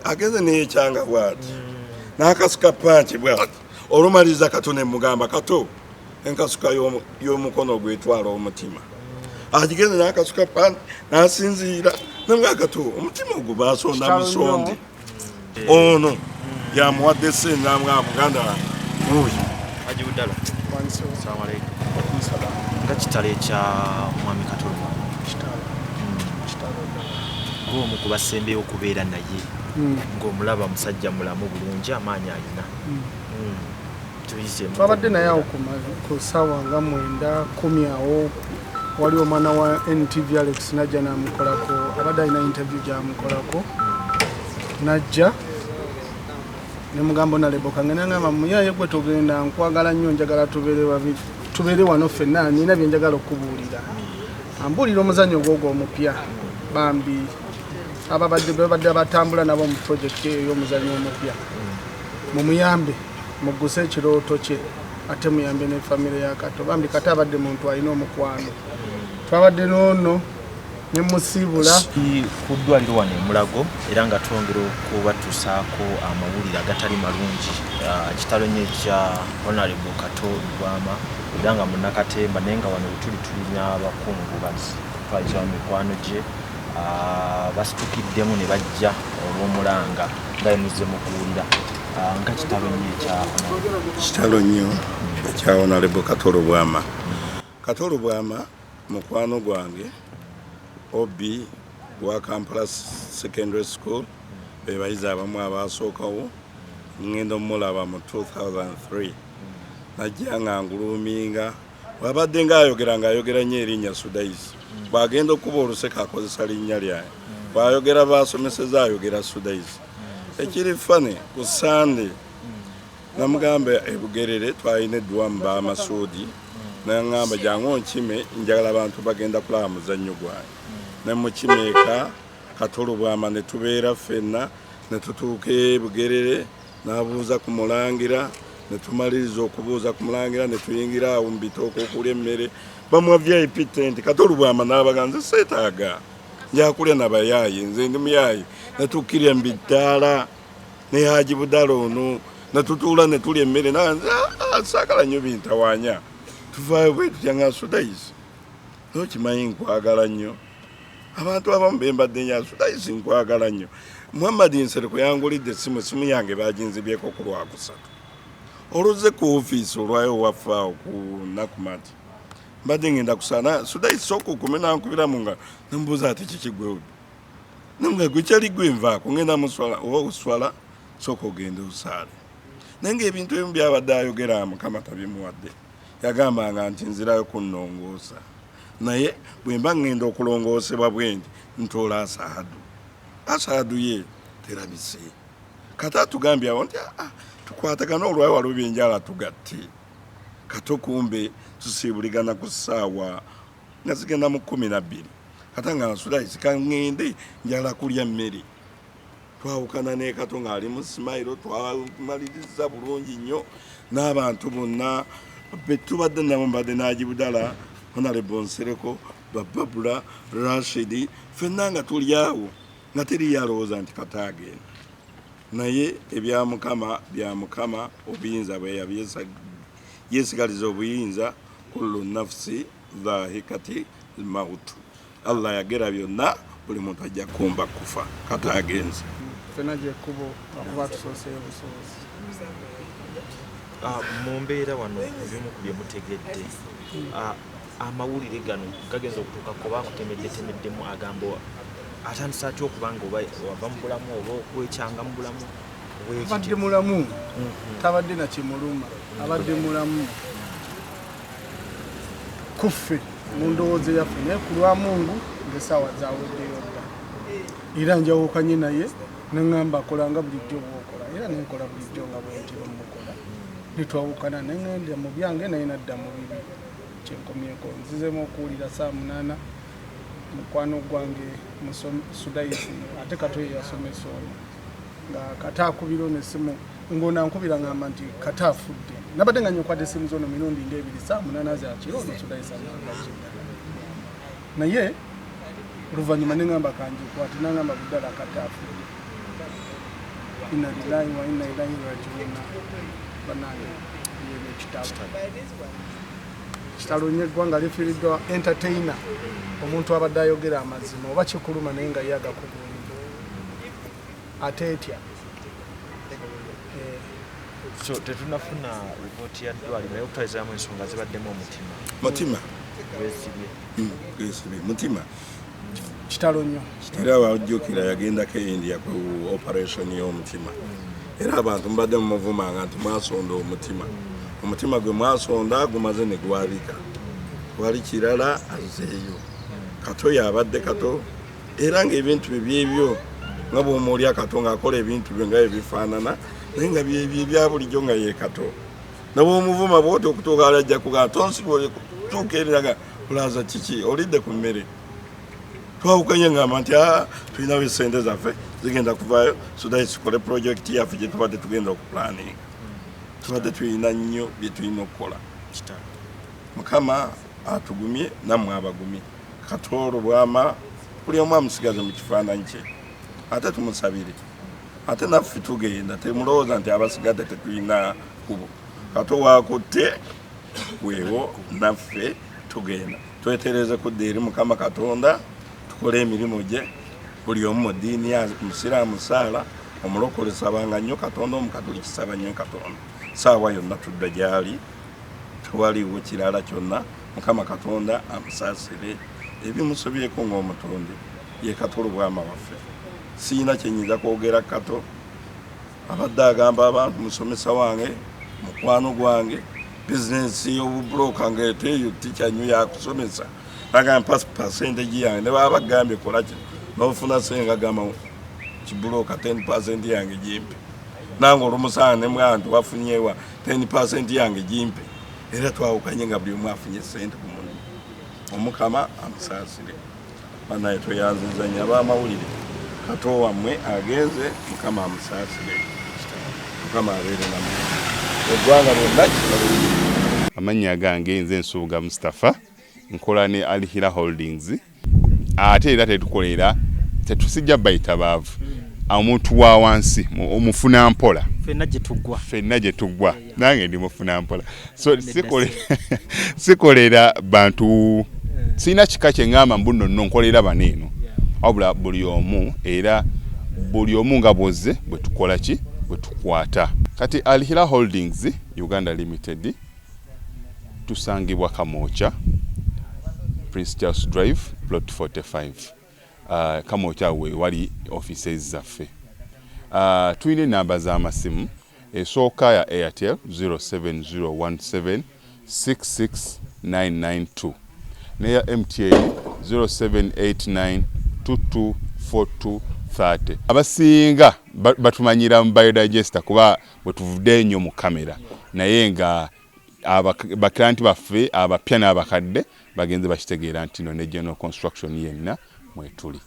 ageze neyekyanga bwati n'akasuka panchi bwati olumaliza Kato ne mugamba Kato enkasuka y'omukono gwetwala omutima agigeze n'akasuka panchi n'asinziira namugamba Kato omutima ogwo baasonda musonde ono yamuwadde sente namugamba muganda wange Ajibudala assalamu alaykum nga kitale kya mwami Kato ng'omu ku basembeyo okubeera naye ng'omulaba musajja mulamu bulungi amaanyi alina twabadde naye awo ku ssaawa nga 9:10 awo waliwo omwana wa NTV Alex najja n'amukolako abadde alina interview gy'amukolako najja ne mugambo na lebo kangana ngamba muyaye gwe togenda nkwagala nnyo njagala tubeere wano ffenna nina bye njagala okubuulira ambuulira omuzannyo ogwo omupya bambi babadde abatambula nabo mu project ey'omuzannyo omupya mumuyambe muguse ekirooto kye ate muyambe ne famire ya Kato bambi Kato abadde muntu alina omukwano twabadde noono ne musiibula ku ddwaliro wano Mulago era nga twongera okubatuusaako amawulire agatali malungi kitalo nnyo ekya Honorable Kato Lubwama era nga munnakatemba naye nga wano tulina abakungu batwaza mikwano gye basitukiddemu ne bajja olw'omulanga nga emuze mu kuwulira nga kitalo nnyo ekya Honorable Kato Lubwama Kato Lubwama mukwano gwange Obi wa Kampala Secondary School bebayizi abamu abaasookawo ngenda omulaba mu 2003 najja nga nguluminga wabadde ng'ayogera nnyo erinnya Sudais bw'agenda okuba oluseka akozesa linnya lyaye bw'ayogera baasomeseza ayogera Sudais ekiri fane ku Sande namugamba ebugerere twalina eddwamu b'amasuudi nangamba jangu nkime njagala abantu bagenda kulaba muzannyo gwange ne mukimeeka Kato Lubwama ne tubeera ffenna ne tutuuka ebugerere n'abuuza ku mulangira ne tumaliriza okubuuza ku mulangira ne tuyingira awo mu bitooka okulya emmere bamuwa VIP tent Kato Lubwama n'abaganze seetaaga njakulya nabayaayi nze ndi muyaayi ne tukkirya mu bittaala ne Haji Budala ono ne tutuula ne tulya emmere nanze saagala nnyo bintawaanya tuvaayo bwe tutya nga Sudais nokimanyi nkwagala nnyo abantu abamu bembadde nya Sudais nkwagala nnyo Muhammad Nsereko yangulidde simu yange baginzibyeko ku Lwakusatu oluze ku ofiisi olwayo wafaawo ku Nakumati mbadde ngenda kusana Sudais sooka okume nankubiramu nga nembuuza ati kikigwe namwe gwe kyali gwe nvaako ngenda muswala oba oswala sooka ogende osaale naye ng'ebintu ebimu byabadde ayogera Mukama tabimuwadde yagambanga nti nzirayo kunnongoosa naye bwe mba ngenda okulongoosebwa bwendi ntoola asaadu ye terabise Kato atugambye awo nti tukwatagana olwayo waliwo byenjala tugatte Kato kumbe tusiibuligana ku ssaawa nga zigenda mu 12 Kato nga Sudais kangende njala kulya mmere twawukana ne Kato ng'ali mu Simairo twamaliriza bulungi nnyo n'abantu bonna betubadde nabo mbadde Haji Budala Honorable Nsereko Bababula Rashidi ffenna nga tuli awo nga teri yalowooza nti Kato agenda naye ebya Mukama obuyinza bwe yesigaliza obuyinza kullu nafsi dhahikati mautu Allah yagera byonna buli muntu ajja kumba kufa Kato agenze ffenna gyekkubo okuba tusooseye obusobozi mu mbeera wano ebimu ku bye mutegedde amawulire gano gagenza okutuuka kuba akutemeddetemeddemu agamba atandisa atya okubanga oba wava mu bulamu oba okwekyanga mu bulamu abadde mulamu tabadde na kimuluma abadde mulamu kuffe mu ndowooza yaffe naye ku lwa Mungu ng'essaawa zaaweddeyo dda era njawukanye naye neŋŋamba akolanga bulijjo bw'okola era nenkola bulijjo nga bwentiro mukola netwawukana neŋŋenda mu byange naye nadda mu bibi kyenkomyeko nzizemu okuwulira 8:00 mukwano gwange Sudais ate Kato ye yasomesa ono nga Kato akubira n'essimu ng'onankubira ngamba nti Kato afudde nabadde nga nyokwadde essimu zono mirundi ng'ebiri 8:00 za kiro Sudais amagaki naye oluvannyuma neŋŋamba kanjikwate nangamba Budala Kato afudde inna lillahi wa inna ilaihi raji'un banange yene kitalo nye gwanga lifiridwa entertainer omuntu abadde ayogera amazima oba kikuluma naye nga yaga kubulira ate etya so tetunafuna report ya ddwaliro naye okutwalizamu ensonga zibaddemu mutima mutima kitalo nnyo era wajjukira yagendako India ku operation y'omutima era abantu mbadde mumuvumanga nti mwasonda omutima gwe mwasonda gumaze ne gwabika wali kirala azeeyo Kato yabadde Kato era ng'ebintu byebyo nga bw'omuulya Kato ng'akola ebintu bye nga ebifaanana naye nga byebyo ebya bulijjo nga ye Kato na bw'omuvuma bw'oti okutuuka alajja kugamba tonsibwe tuuka eriraga kulaaza kiki olidde ku mmere twawukanye ngamba nti tulinawo essente zaffe zigenda kuvaayo sodai tukole projekiti yaffe gye tubadde tugenda okupulaninga tubadde tulina nnyo bye tulina okukola Mukama atugumye nammwe abagumye Kato Lubwama buli omu amusigaze mu kifaananyi kye ate tumusabire ate naffe tugenda temulowooza nti abasigadde tetulina kubo Kato waakutte weewo naffe tugenda twetereze kudda eri Mukama Katonda tukole emirimu gye buli omu mu ddiini ya musiraamu saala omulokole sabanga nnyo Katonda omukatoliki saba nnyo Katonda saawa yonna tudda gy'ali tewaliwo kirala kyonna Mukama Katonda amusaasire ebimusobyeko ng'omutonde ye Kato Lubwama waffe siina kyenyinza kwogera Kato abadde agamba abantu musomesa wange mukwano gwange bizinensi y'obubuloka ng'eteeyo tikyanyu yakusomesa agamba pasente yange ne baba bagambye kola kino n'ofuna senga gamba kibuloka 10% yange jimpe nange olumusaana ne mwantu wafunyewa 10% yange jimpe era twawukanye nga buli omu afunye sente ku mulimu Omukama amusaasire banaye toyanzizanya ab'amawulire Kato wammwe agenze Mukama amusaasire Mukama abeere namwe eggwanga lyonna kibalungi. Amannya gange nze Nsuuga Mustafa nkola ne Alihira Holdings ate era tetusijja bayita baavu omuntu wa wansi omufuna mpola fenna gye tuggwa nange ndi mufuna mpola so sikolera bantu sina kika kye ngamba mbuno nno nkolera baneeno wabula buli omu era buli omu nga bwozze bwe tukola ki bwe tukwata kati Alihira Holdings Uganda Limited tusangibwa Kamoocha Prince Charles Drive plot 45 Kamoocha we wali offices zaffe tuyine namba z'amasimu esooka ya Airtel 07017669992 neya MTN 0789224230 abasinga batumanyira mu biodigester kuba bwe tuvudde nnyo mu kamera naye nga baklanti baffe abapya n'abakadde bagenze bakitegeera nti no ne general construction yenna mwetuli.